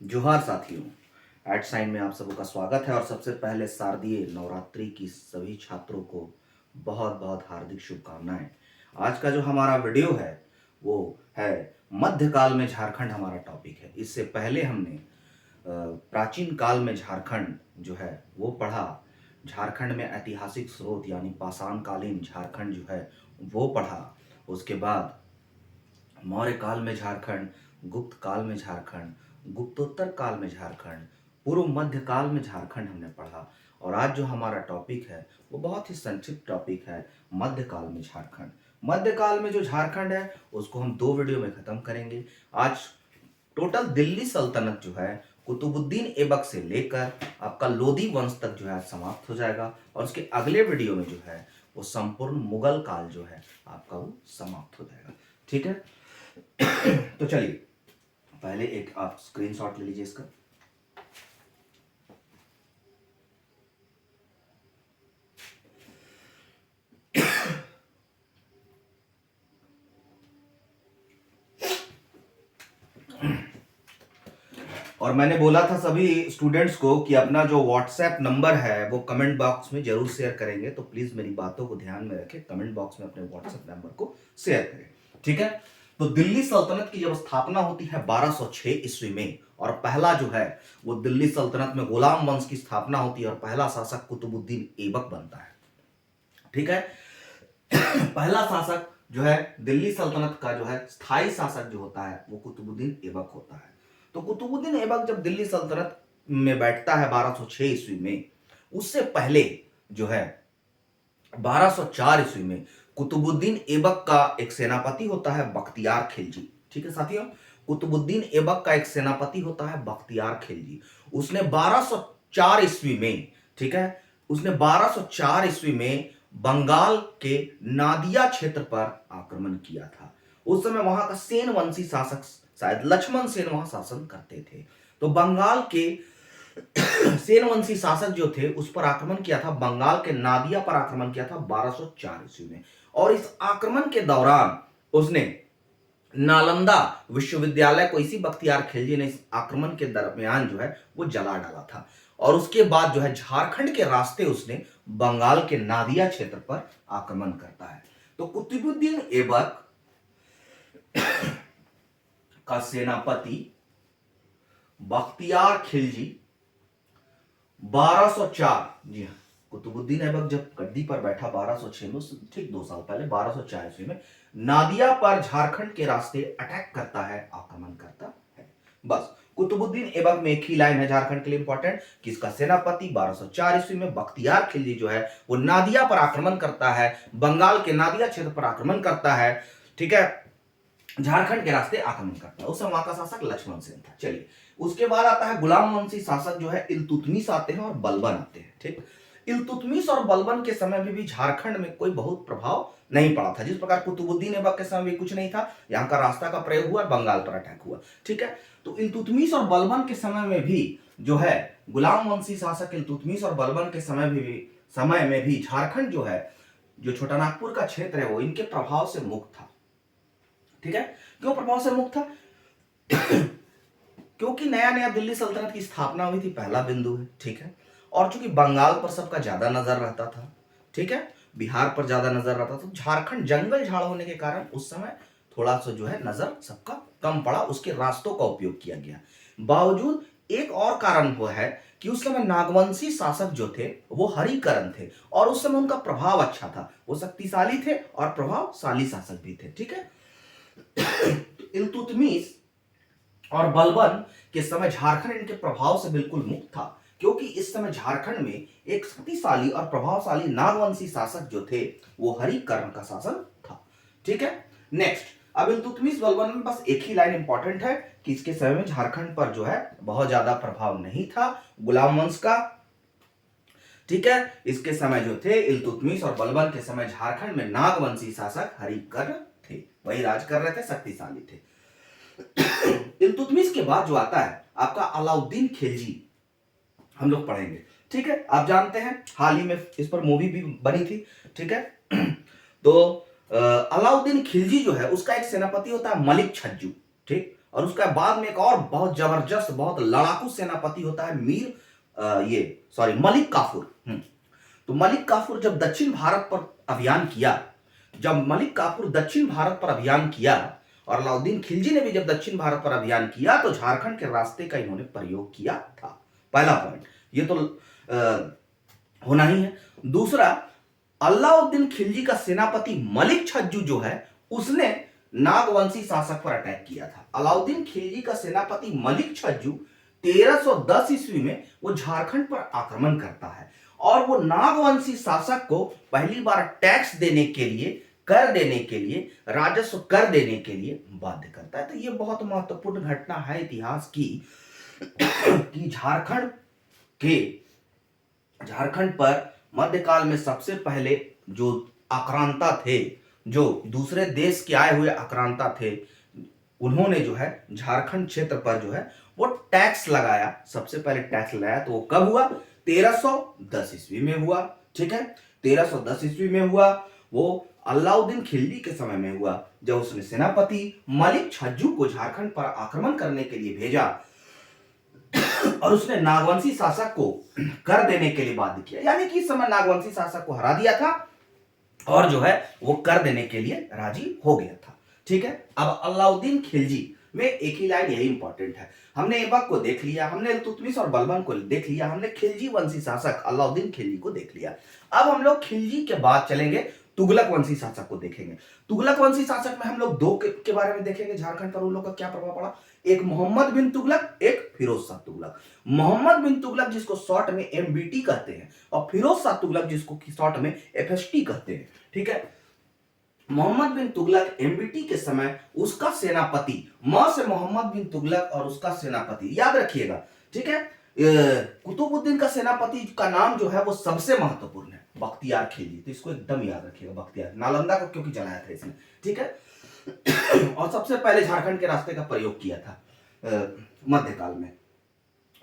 जोहार साथियों। Eight sine में आप सबों का स्वागत है और सबसे पहले शारदीय नवरात्रि की सभी छात्रों को बहुत बहुत हार्दिक शुभकामनाएं। आज का जो हमारा वीडियो है वो है मध्यकाल में झारखंड। हमारा टॉपिक है। इससे पहले हमने प्राचीन काल में झारखंड जो है वो पढ़ा। झारखंड में ऐतिहासिक स्रोत यानी पाषाण कालीन झारखंड जो है वो पढ़ा। उसके बाद मौर्य काल में झारखंड, गुप्त काल में झारखंड, गुप्तोत्तर काल में झारखंड, पूर्व मध्य काल में झारखंड हमने पढ़ा। और आज जो हमारा टॉपिक है वो बहुत ही संक्षिप्त टॉपिक है, मध्यकाल में झारखंड। मध्यकाल में जो झारखंड है उसको हम 2 वीडियो में खत्म करेंगे। आज टोटल दिल्ली सल्तनत जो है कुतुबुद्दीन ऐबक से लेकर आपका लोदी वंश तक जो है समाप्त हो जाएगा और उसके अगले वीडियो में जो है वो संपूर्ण मुगल काल जो है आपका वो समाप्त हो जाएगा। ठीक है। तो चलिए पहले एक आप स्क्रीनशॉट ले लीजिए इसका। और मैंने बोला था सभी स्टूडेंट्स को कि अपना जो व्हाट्सएप नंबर है वो कमेंट बॉक्स में जरूर शेयर करेंगे, तो प्लीज मेरी बातों को ध्यान में रखें, कमेंट बॉक्स में अपने व्हाट्सएप नंबर को शेयर करें। ठीक है। तो दिल्ली सल्तनत की जब स्थापना होती है 1206 ईस्वी में, और पहला जो है वो दिल्ली सल्तनत में गुलाम वंश की स्थापना होती है और पहला शासक कुतुबुद्दीन ऐबक बनता है। ठीक है। पहला शासक जो है दिल्ली सल्तनत का जो है स्थायी शासक जो होता है वो कुतुबुद्दीन ऐबक होता है। तो कुतुबुद्दीन ऐबक जब दिल्ली सल्तनत में बैठता है 1206 ईस्वी में, उससे पहले जो है 1204 ईस्वी में कुतुबुद्दीन ऐबक का एक सेनापति होता है बख्तियार खिलजी। ठीक है साथियों, कुतुबुद्दीन ऐबक का एक सेनापति होता है बख्तियार खिलजी। उसने 1204 ईस्वी में, ठीक है, उसने 1204 ईस्वी में बंगाल के नादिया क्षेत्र पर आक्रमण किया था। उस समय वहां का सेन वंशी शासक शायद लक्ष्मण सेन वहां शासन करते थे। तो बंगाल के सेन वंशी शासक जो थे उस पर आक्रमण किया था, बंगाल के नादिया पर आक्रमण किया था 1204 ईस्वी में। और इस आक्रमण के दौरान उसने नालंदा विश्वविद्यालय को इसी बख्तियार खिलजी ने इस आक्रमण के दरमियान जो है वो जला डाला था। और उसके बाद जो है झारखंड के रास्ते उसने बंगाल के नादिया क्षेत्र पर आक्रमण करता है। तो कुतुबुद्दीन ऐबक का सेनापति बख्तियार खिलजी 1204, जी हाँ, कुतुबुद्दीन ऐबक जब गद्दी पर बैठा 1206 में, ठीक 2 साल पहले 1204 ईस्वी में नादिया पर झारखंड के रास्ते अटैक करता है, आक्रमण करता है। बस कुतुबुद्दीन ऐबक में एक ही लाइन है झारखंड के लिए इंपॉर्टेंट कि इसका सेनापति 1204 ईस्वी में बख्तियार खिलजी जो है वो नादिया पर आक्रमण करता है, बंगाल के नादिया क्षेत्र पर आक्रमण करता है। ठीक है, झारखंड के रास्ते आक्रमण करता है। उस समय वहां का शासक लक्ष्मण सेन था। चलिए, उसके बाद आता है गुलाम वंशी शासक जो है इल्तुतमिश आते हैं और बलबन आते हैं। ठीक, इल्तुतमिश और बलबन के समय में भी झारखंड में कोई बहुत प्रभाव नहीं पड़ा था। जिस प्रकार कुतुबुद्दीन ऐबक के समय भी कुछ नहीं था, यहाँ का रास्ता का प्रयोग हुआ, बंगाल पर अटैक हुआ। ठीक है, तो इल्तुतमिश और बलबन के समय में भी जो है गुलाम वंशी शासक इल्तुतमिश और बलबन के समय में भी झारखंड जो है, जो छोटानागपुर का क्षेत्र है, वो इनके प्रभाव से मुक्त था। ठीक है, क्यों प्रभाव से मुक्त था? क्योंकि नया नया दिल्ली सल्तनत की स्थापना हुई थी, पहला बिंदु है। ठीक है, और चूंकि बंगाल पर सबका ज्यादा नजर रहता था, ठीक है, बिहार पर ज्यादा नजर रहता था, तो झारखंड जंगल झाड़ होने के कारण उस समय थोड़ा सा जो है नजर सबका कम पड़ा, उसके रास्तों का उपयोग किया गया। बावजूद एक और कारण वो है कि उस समय नागवंशी शासक जो थे वो हरिकरण थे और उस समय उनका प्रभाव अच्छा था, वो शक्तिशाली थे और प्रभावशाली शासक भी थे। ठीक है, इल्तुतमिश और बलबन के समय झारखंड इनके प्रभाव से बिल्कुल मुक्त था, क्योंकि इस समय झारखंड में एक शक्तिशाली और प्रभावशाली नागवंशी शासक जो थे वो हरिकर्ण का शासन था। ठीक है, नेक्स्ट, अब इल्तुतमिश बलबन में बस एक ही लाइन इंपॉर्टेंट है कि इसके समय में झारखंड पर जो है बहुत ज्यादा प्रभाव नहीं था गुलाम वंश का। ठीक है, इसके समय जो थे इल्तुतमिश और बलबन के समय झारखंड में नागवंशी शासक हरिकर्ण थे, वही राज कर रहे थे, शक्तिशाली थे। इल्तुतमिश के बाद जो आता है आपका अलाउद्दीन खिलजी, हम लोग पढ़ेंगे। ठीक है, आप जानते हैं हाल ही में इस पर मूवी भी बनी थी। ठीक है, तो अलाउद्दीन खिलजी जो है उसका एक सेनापति होता है मलिक छज्जू। ठीक, और उसका बाद में एक और बहुत जबरदस्त बहुत लड़ाकू सेनापति होता है मलिक काफूर। तो मलिक काफूर जब दक्षिण भारत पर अभियान किया, जब मलिक काफूर दक्षिण भारत पर अभियान किया और अलाउद्दीन खिलजी ने भी जब दक्षिण भारत पर अभियान किया तो झारखंड के रास्ते का इन्होंने प्रयोग किया था। पहला पॉइंट ये तो होना ही है। दूसरा, अलाउद्दीन खिलजी का सेनापति मलिक छज्जू जो है उसने नागवंशी शासक पर अटैक किया था। अलाउद्दीन खिलजी का सेनापति मलिक छज्जू 1310 ईस्वी में वो झारखंड पर आक्रमण करता है और वो नागवंशी शासक को पहली बार टैक्स देने के लिए, कर देने के लिए, राजस्व कर देने के लिए बाध्य करता है। तो ये बहुत महत्वपूर्ण घटना है इतिहास की कि झारखंड पर मध्यकाल में सबसे पहले जो आक्रांता थे, जो दूसरे देश के आए हुए आक्रांता थे, उन्होंने जो है झारखंड क्षेत्र पर जो है वो टैक्स लगाया। सबसे पहले टैक्स लगाया तो वो कब हुआ? 1310 ईस्वी में हुआ। ठीक है, 1310 ईस्वी में हुआ। वो अलाउद्दीन खिलजी के समय में हुआ जब उसने सेनापति मलिक छज्जू को झारखंड पर आक्रमण करने के लिए भेजा और उसने नागवंशी शासक को कर देने के लिए बाध्य किया। यानी कि इस समय नागवंशी शासक को हरा दिया था और जो है वो कर देने के लिए राजी हो गया था। ठीक है, अब अलाउद्दीन खिलजी में एक ही लाइन यही इंपॉर्टेंट है। हमने ऐबक को देख लिया, हमने इल्तुतमिश और बलबन को देख लिया, हमने खिलजी वंशी शासक अलाउद्दीन खिलजी को देख लिया। अब हम लोग खिलजी के बाद चलेंगे तुगलक वंशी शासक को देखेंगे। तुगलक वंशी शासक में हम लोग दो के बारे में देखेंगे, झारखंड पर उन लोग का क्या प्रभाव पड़ा। एक मोहम्मद बिन तुगलक, एक फिरोज शाह तुगलक। मोहम्मद बिन तुगलक जिसको शॉर्ट में एमबीटी कहते हैं और फिरोज शाह तुगलक जिसको शॉर्ट में एफएसटी कहते हैं। ठीक है, मोहम्मद बिन तुगलक एमबीटी के समय उसका सेनापति से मोहम्मद बिन तुगलक और उसका सेनापति याद रखिएगा। ठीक है, कुतुबुद्दीन का सेनापति का नाम जो है वो सबसे महत्वपूर्ण है, बख्तियार खिलजी। तो इसको एकदम याद रखिएगा, बख्तियार, नालंदा को क्योंकि जलाया था इसने। ठीक है, और सबसे पहले झारखंड के रास्ते का प्रयोग किया था मध्यकाल में।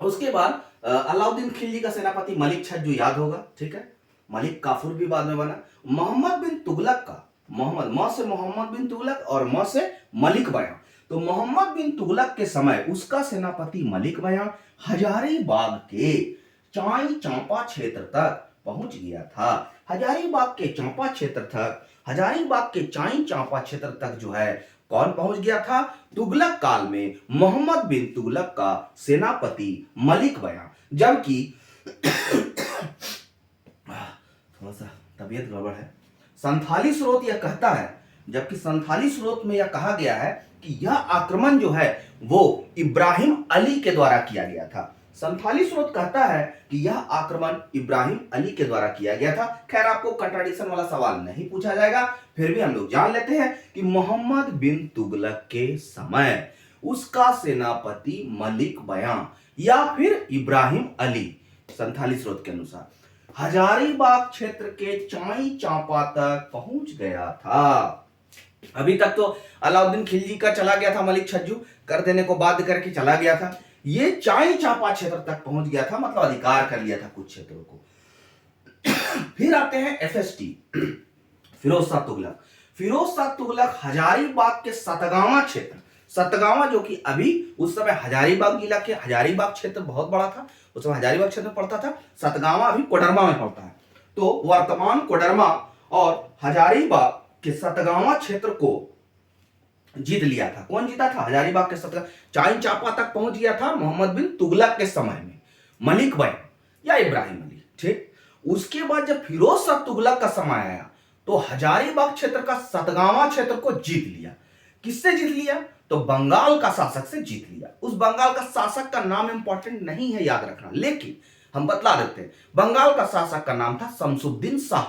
उसके बाद अलाउद्दीन खिलजी का सेनापति मलिक छज्जू याद होगा। ठीक है, मलिक काफूर भी बाद में बना। मोहम्मद बिन तुगलक का से मोहम्मद बिन तुगलक और से मलिक बयां। तो मोहम्मद बिन तुगलक के समय उसका सेनापति मलिक बयां हजारीबाग के चाई चांपा क्षेत्र तक पहुंच गया था। हजारीबाग के चाई चांपा क्षेत्र तक जो है कौन पहुंच गया था? तुगलक काल में मोहम्मद बिन तुगलक का सेनापति मलिक बयां। जबकि थोड़ा सा तबीयत गड़बड़ है। संथाली स्रोत यह कहता है, जबकि संथाली स्रोत में यह कहा गया है कि यह आक्रमण जो है वो इब्राहिम अली के द्वारा किया गया था। संथाली स्रोत कहता है कि यह आक्रमण इब्राहिम अली के द्वारा किया गया था। खैर, आपको कंट्राडिक्शन वाला सवाल नहीं पूछा जाएगा, फिर भी हम लोग जान लेते हैं कि मोहम्मद बिन तुगलक के समय उसका सेनापति मलिक बयां या फिर इब्राहिम अली संथाली स्रोत के अनुसार हजारीबाग क्षेत्र के चाई चांपा तक पहुंच गया था। अभी तक तो अलाउद्दीन खिलजी का चला गया था, मलिक छज्जू कर देने को बाध्य करके चला गया था। ये चाई चांपा क्षेत्र तक पहुंच गया था, मतलब अधिकार कर लिया था कुछ क्षेत्रों को। फिर आते हैं एफएसटी, फिरोज शाह तुगलक हजारीबाग के सतगावा क्षेत्र, सतगावा जो कि अभी उस समय हजारीबाग जिला के हजारीबाग क्षेत्र बहुत बड़ा था, उस समय हजारीबाग क्षेत्र में पड़ता था। सतगावा अभी कोडरमा में पड़ता है। तो वर्तमान कोडरमा और हजारीबाग के सतगावा क्षेत्र को जीत लिया था। कौन जीता था? हजारीबाग के सतगावा। चाई चांपा तक पहुंच गया था मोहम्मद बिन तुगलक के समय में, मलिक बयां या इब्राहिम अली। ठीक, उसके बाद जब फिरोज शाह तुगलक का समय आया तो हजारीबाग क्षेत्र का सतगावा क्षेत्र को जीत लिया। किससे जीत लिया? तो बंगाल का शासक से जीत लिया। उस बंगाल का शासक का नाम इंपॉर्टेंट नहीं है याद रखना, लेकिन हम बतला देते हैं। बंगाल का शासक का नाम था शमसुद्दीन शाह।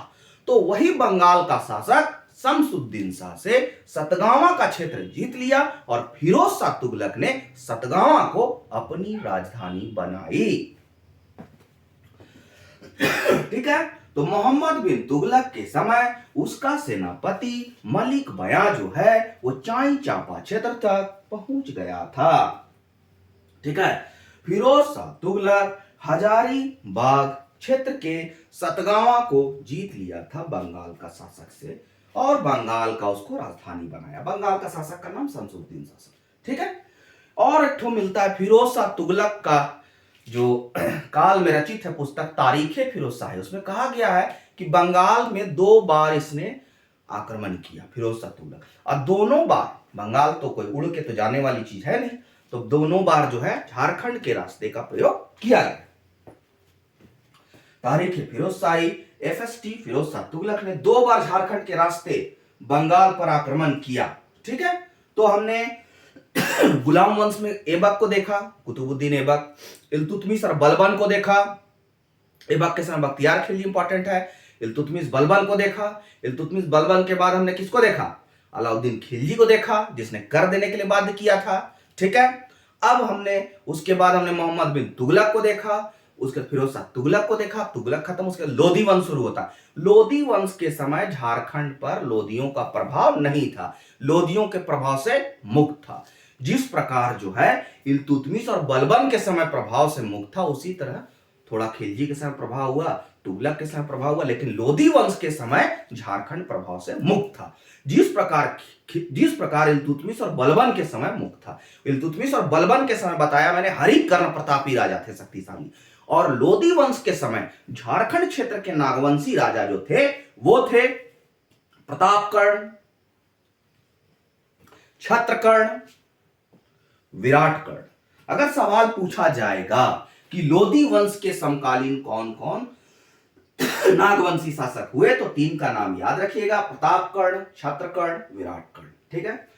तो वही बंगाल का शासक शमसुद्दीन शाह से सतगावा का क्षेत्र जीत लिया और फिरोज शाह तुगलक ने सतगावा को अपनी राजधानी बनाई। ठीक है, तो मोहम्मद बिन तुगलक के समय उसका सेनापति मलिक बयां जो है वो चाई चांपा क्षेत्र तक पहुंच गया था। ठीक है, फिरोज शाह तुगलक हजारीबाग क्षेत्र के सतगावा को जीत लिया था बंगाल का शासक से और बंगाल का उसको राजधानी बनाया। बंगाल का शासक का नाम शमसुद्दीन शाह। ठीक है, और एक ठो मिलता है फिरोज शाह तुगलक का जो काल में रचित है पुस्तक तारीखे फिरोज शाह है, उसमें कहा गया है कि बंगाल में 2 बार इसने आक्रमण किया, फिरोज शाह तुगलक। और दोनों बार, बंगाल तो कोई उड़ के तो जाने वाली चीज है नहीं, तो दोनों बार जो है झारखंड के रास्ते का प्रयोग किया गया। तारीख फिरोज शाही FST फिरोज शाह तुगलक ने 2 बार झारखंड के रास्ते बंगाल पर आक्रमण किया। ठीक है, तो हमने गुलाम वंश में ऐबक को देखा, कुतुबुद्दीन ऐबक, इल्तुतमिश और बलबन को देखा। ऐबक के समय बख्तियार खिलजी इंपॉर्टेंट है, इल्तुतमिश बलबन को देखा। इल्तुतमिश बलबन के बाद हमने किसको देखा? अलाउद्दीन खिलजी को देखा, जिसने कर देने के लिए बाध्य किया था। ठीक है, अब हमने उसके बाद हमने मोहम्मद बिन तुगलक को देखा, उसके फिरोज शाह तुगलक को देखा। तुगलक खत्म, उसके लोधी वंश शुरू होता। लोधी वंश के समय झारखंड पर लोधियों का प्रभाव नहीं था, लोधियों के प्रभाव से मुक्त था। जिस प्रकार जो है इल्तुतमिश और बलबन के समय प्रभाव से मुक्त था, उसी तरह थोड़ा खिलजी के समय प्रभाव हुआ, तुगलक के समय प्रभाव हुआ, लेकिन लोधी वंश के समय झारखंड प्रभाव से मुक्त था। जिस प्रकार इल्तुतमिश और बलबन के समय मुक्त था। इल्तुतमिश और बलबन के समय बताया मैंने हरिकर्ण प्रतापी राजा थे शक्तिशाली, और लोधी वंश के समय झारखंड क्षेत्र के नागवंशी राजा जो थे वो थे प्रतापकर्ण, छत्रकर्ण, विराटकर्ण। अगर सवाल पूछा जाएगा कि लोधी वंश के समकालीन कौन कौन नागवंशी शासक हुए, तो 3 का नाम याद रखिएगा, प्रतापकर्ण, छत्रकर्ण, विराटकर्ण। ठीक है,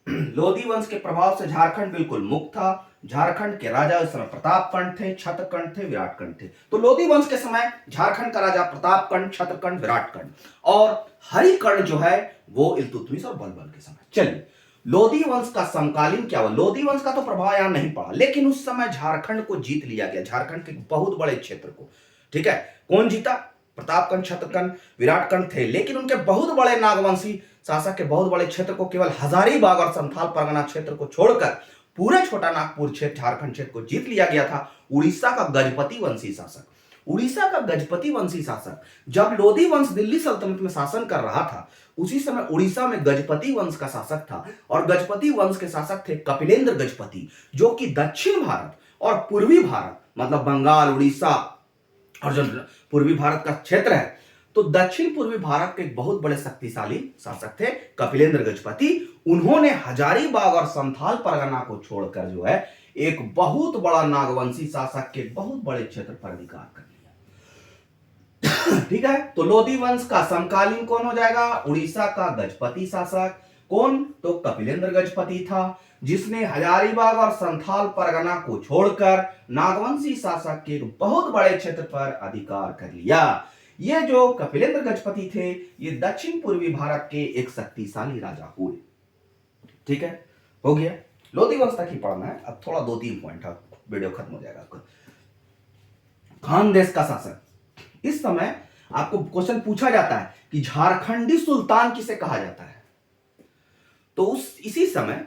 लोधी वंश के प्रभाव से झारखंड बिल्कुल मुक्त था। झारखंड के राजा उस समय प्रतापकर्ण थे, छत्रकर्ण थे, विराटकर्ण थे। तो लोधी वंश के समय झारखंड का राजा प्रतापकर्ण, छत्रकर्ण, विराटकर्ण, और हरिकर्ण जो है वो इल्तुतमिश और बलबन के समय। चलिए, लोधी वंश का समकालीन क्या हुआ? लोधी वंश का तो प्रभाव यहां नहीं पड़ा, लेकिन उस समय झारखंड को जीत लिया गया, झारखंड के बहुत बड़े क्षेत्र को। ठीक है, कौन जीता? प्रतापकर्ण, छत्रकर्ण, विराटकर्ण थे, लेकिन उनके बहुत बड़े नागवंशी शासक के बहुत बड़े क्षेत्र को, केवल हजारीबाग और संथाल परगना क्षेत्र को छोड़कर पूरे छोटा नागपुर क्षेत्र, झारखंड क्षेत्र को जीत लिया गया था। उड़ीसा का गजपति वंशी शासक, उड़ीसा का गजपति वंशी शासक, जब लोधी वंश दिल्ली सल्तनत में शासन कर रहा था, उसी समय उड़ीसा में गजपति वंश का शासक था, और गजपति वंश के शासक थे कपिलेंद्र गजपति, जो कि दक्षिण भारत और पूर्वी भारत, मतलब बंगाल, उड़ीसा और जो पूर्वी भारत का क्षेत्र है, तो दक्षिण पूर्वी भारत के एक बहुत बड़े शक्तिशाली शासक थे कपिलेंद्र गजपति। उन्होंने हजारीबाग और संथाल परगना को छोड़कर जो है एक बहुत बड़ा नागवंशी शासक के बहुत बड़े क्षेत्र पर अधिकार कर लिया। ठीक है, तो लोधी वंश का समकालीन कौन हो जाएगा? उड़ीसा का गजपति शासक। कौन? तो कपिलेंद्र गजपति था, जिसने हजारीबाग और संथाल परगना को छोड़कर नागवंशी शासक के एक बहुत बड़े क्षेत्र पर अधिकार कर लिया। ये जो कपिलेंद्र गजपति थे, ये दक्षिण पूर्वी भारत के एक शक्तिशाली राजा हुए। ठीक है, हो गया, लोधी वंश तक ही पढ़ना है। अब थोड़ा 2-3 पॉइंट है, वीडियो खत्म हो जाएगा आपका। खानदेश का शासक, इस समय आपको क्वेश्चन पूछा जाता है कि झारखंडी सुल्तान किसे कहा जाता है, तो इसी समय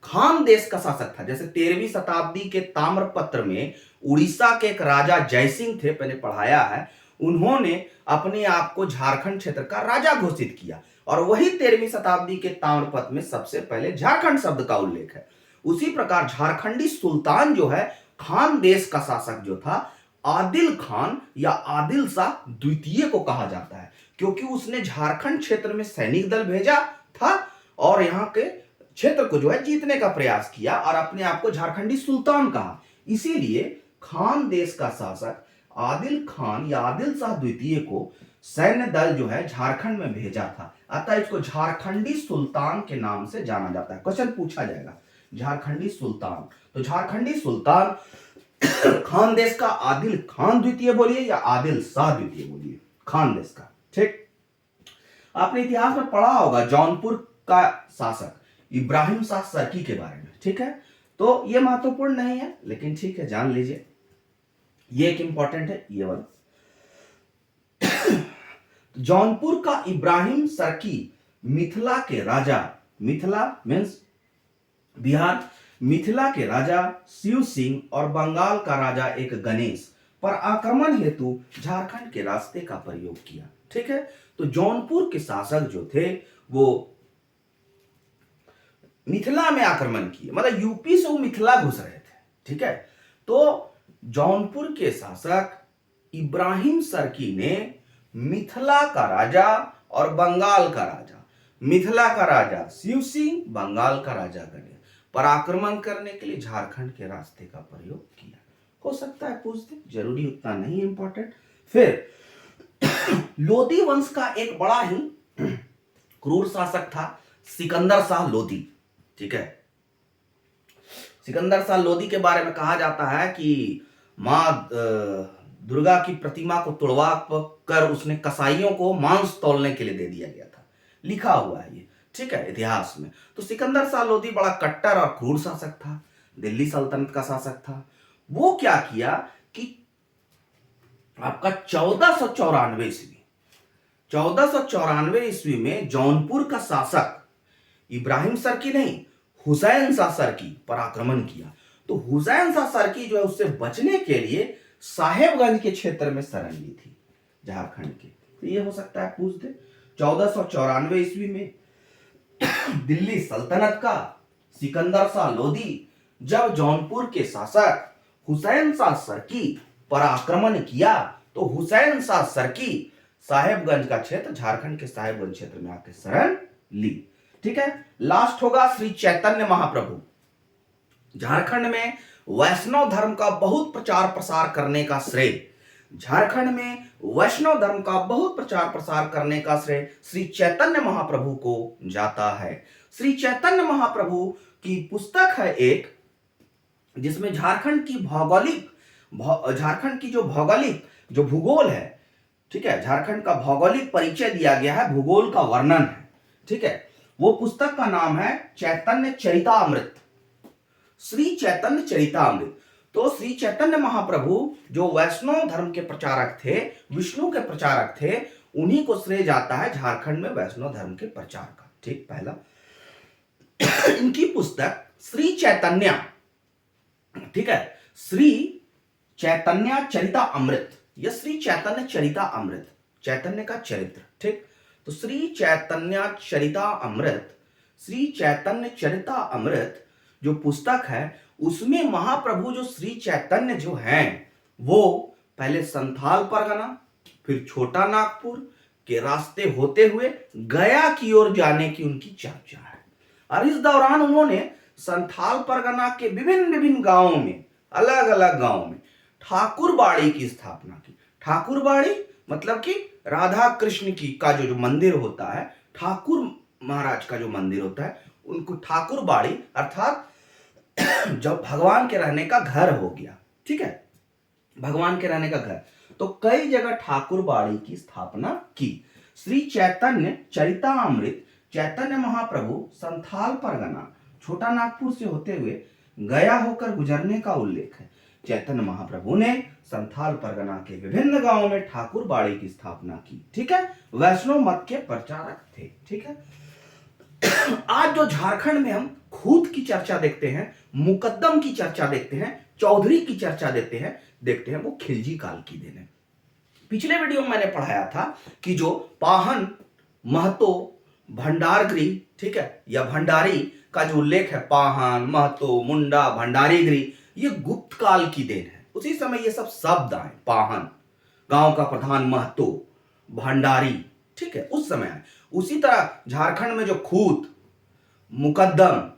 खानदेश का शासक था। जैसे 13वीं शताब्दी के ताम्रपत्र में उड़ीसा के एक राजा जयसिंह थे, मैंने पढ़ाया है, उन्होंने अपने आप को झारखंड क्षेत्र का राजा घोषित किया, और वही 13वीं शताब्दी के ताम्रपत्र में सबसे पहले झारखंड शब्द का उल्लेख है। उसी प्रकार झारखंडी सुल्तान जो है, खानदेश का शासक जो था, आदिल खान या आदिल शाह द्वितीय को कहा जाता है, क्योंकि उसने झारखंड क्षेत्र में सैनिक दल भेजा था और यहां के क्षेत्र को जो है जीतने का प्रयास किया, और अपने आप को झारखंडी सुल्तान कहा। इसीलिए खानदेश का शासक आदिल खान या आदिल शाह द्वितीय को सैन्य दल जो है झारखंड में भेजा था, अतः इसको झारखंडी सुल्तान के नाम से जाना जाता है। क्वेश्चन पूछा जाएगा, झारखंडी सुल्तान, तो झारखंडी सुल्तान खानदेश का आदिल खान द्वितीय बोलिए या आदिल शाह द्वितीय बोलिए, खानदेश का। ठीक, आपने इतिहास में पढ़ा होगा जौनपुर का शासक इब्राहिम शाह सर्की के बारे में। ठीक है, तो ये महत्वपूर्ण नहीं है, लेकिन ठीक है, जान लीजिए, ये एक इंपॉर्टेंट है, ये वाला। जौनपुर का इब्राहिम सर्की मिथिला के राजा, मिथिला मीन्स बिहार, मिथिला के राजा शिव सिंह और बंगाल का राजा एक गणेश पर आक्रमण हेतु झारखंड के रास्ते का प्रयोग किया। ठीक है, तो जौनपुर के शासक जो थे वो मिथिला में आक्रमण किए, मतलब यूपी से वो मिथिला घुस रहे थे। ठीक है, तो जौनपुर के शासक इब्राहिम सर्की ने मिथिला का राजा और बंगाल का राजा, मिथिला का राजा शिव सिंह, बंगाल का राजा गणेश पर आक्रमण करने के लिए झारखंड के रास्ते का प्रयोग किया। हो सकता है पूछ दे, जरूरी उतना नहीं इंपॉर्टेंट। फिर लोधी वंश का एक बड़ा ही क्रूर शासक था सिकंदर शाह लोधी। ठीक है, सिकंदर शाह लोधी के बारे में कहा जाता है कि मां दुर्गा की प्रतिमा को तुड़वा कर उसने कसाईयों को मांस तौलने के लिए दे दिया गया था, लिखा हुआ है ये। ठीक है, इतिहास में। तो सिकंदर शाह लोधी बड़ा कट्टर और क्रूर शासक था, दिल्ली सल्तनत का शासक था। वो क्या किया कि आपका 1494 ईस्वी, 1494 ईस्वी में जौनपुर का शासक इब्राहिम सर्की नहीं, हुसैन शाह सर्की पर आक्रमण किया। तो हुसैन शाह सर्की जो है उससे बचने के लिए साहेबगंज के क्षेत्र में शरण ली थी झारखंड के। तो ये हो सकता है पूछ दे। 1494 ईस्वी में दिल्ली सल्तनत का सिकंदर शाह लोधी जब जौनपुर के शासक हुसैन शाह सर्की पर आक्रमण किया तो हुसैन शाह सर्की साहेबगंज का क्षेत्र, झारखंड के साहेबगंज क्षेत्र में आकर शरण ली। ठीक है, लास्ट होगा श्री चैतन्य महाप्रभु। झारखंड में वैष्णव धर्म का बहुत प्रचार प्रसार करने का श्रेय, झारखंड में वैष्णव धर्म का बहुत प्रचार प्रसार करने का श्रेय श्री चैतन्य महाप्रभु को जाता है। श्री चैतन्य महाप्रभु की पुस्तक है एक, जिसमें झारखंड की भौगोलिक जो भूगोल है, ठीक है, झारखंड का भौगोलिक परिचय दिया गया है, भूगोल का वर्णन है। ठीक है, वो पुस्तक का नाम है चैतन्य चरितामृत, श्री चैतन्य चरितामृत। तो श्री चैतन्य महाप्रभु जो वैष्णव धर्म के प्रचारक थे, विष्णु के प्रचारक थे, उन्हीं को श्रेय जाता है झारखंड में वैष्णव धर्म के प्रचार का। ठीक, पहला इनकी पुस्तक श्री चैतन्य, ठीक है, श्री चैतन्य चरिता अमृत, यह श्री चैतन्य चरिता अमृत, चैतन्य का चरित्र। ठीक, तो श्री चैतन्य चरिता अमृत, श्री चैतन्य चरिता अमृत जो पुस्तक है उसमें महाप्रभु जो श्री चैतन्य जो हैं वो पहले संथाल परगना, फिर छोटा नागपुर के रास्ते होते हुए गया की ओर जाने की उनकी चर्चा है। और इस दौरान उन्होंने संथाल परगना के विभिन्न विभिन्न गांवों में, अलग अलग गांवों में ठाकुरबाड़ी की स्थापना की। ठाकुरबाड़ी मतलब कि राधा कृष्ण की का जो मंदिर होता है, ठाकुर महाराज का जो मंदिर होता है, उनको ठाकुरबाड़ी अर्थात जब भगवान के रहने का घर हो गया। ठीक है, भगवान के रहने का घर, तो कई जगह ठाकुरबाड़ी की स्थापना की। श्री चैतन्य चरितामृत, चैतन्य महाप्रभु संथाल परगना छोटा नागपुर से होते हुए गया होकर गुजरने का उल्लेख है। चैतन्य महाप्रभु ने संथाल परगना के विभिन्न गांवों में ठाकुरबाड़ी की स्थापना की। ठीक है, वैष्णव मत के प्रचारक थे। ठीक है, आज जो झारखंड में हम खूत की चर्चा देखते हैं, मुकद्दम की चर्चा देखते हैं, चौधरी की चर्चा देखते हैं, वो खिलजी काल की देन है। पिछले वीडियो में मैंने पढ़ाया था कि जो पाहन, महतो, भंडारगिरी, ठीक है, या भंडारी का जो उल्लेख है, पाहन, महतो, मुंडा, भंडारीगिरी, ये गुप्त काल की देन है। उसी समय ये सब शब्द आए, पाहन गांव का प्रधान, महतो, भंडारी, ठीक है, उस समय आए। उसी तरह झारखंड में जो खूत, मुकद्दम,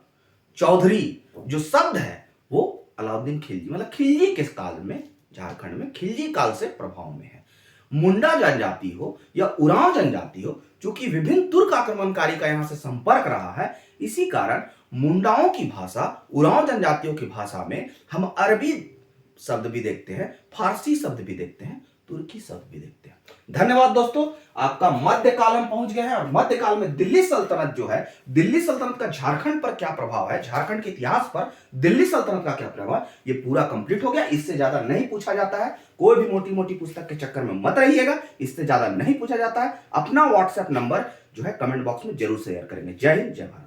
चौधरी जो शब्द है वो अलाउद्दीन खिलजी मतलब खिलजी के काल में, झारखंड में खिलजी काल से प्रभाव में है। मुंडा जनजाति हो या उरांव जनजाति हो, चूंकि विभिन्न तुर्क आक्रमणकारी का यहां से संपर्क रहा है, इसी कारण मुंडाओं की भाषा, उरांव जनजातियों की भाषा में हम अरबी शब्द भी देखते हैं, फारसी शब्द भी देखते हैं, तुर्की शब्द भी देखते हैं। धन्यवाद दोस्तों, आपका मध्यकाल हम पहुंच गए हैं और मध्यकाल में दिल्ली सल्तनत जो है, दिल्ली सल्तनत का झारखंड पर क्या प्रभाव है, झारखंड के इतिहास पर दिल्ली सल्तनत का क्या प्रभाव, ये पूरा कंप्लीट हो गया। इससे ज्यादा नहीं पूछा जाता है, कोई भी मोटी मोटी पुस्तक के चक्कर में मत रहिएगा, इससे ज्यादा नहीं पूछा जाता है। अपना व्हाट्सएप नंबर जो है कमेंट बॉक्स में जरूर शेयर करेंगे। जय हिंद, जय भारत।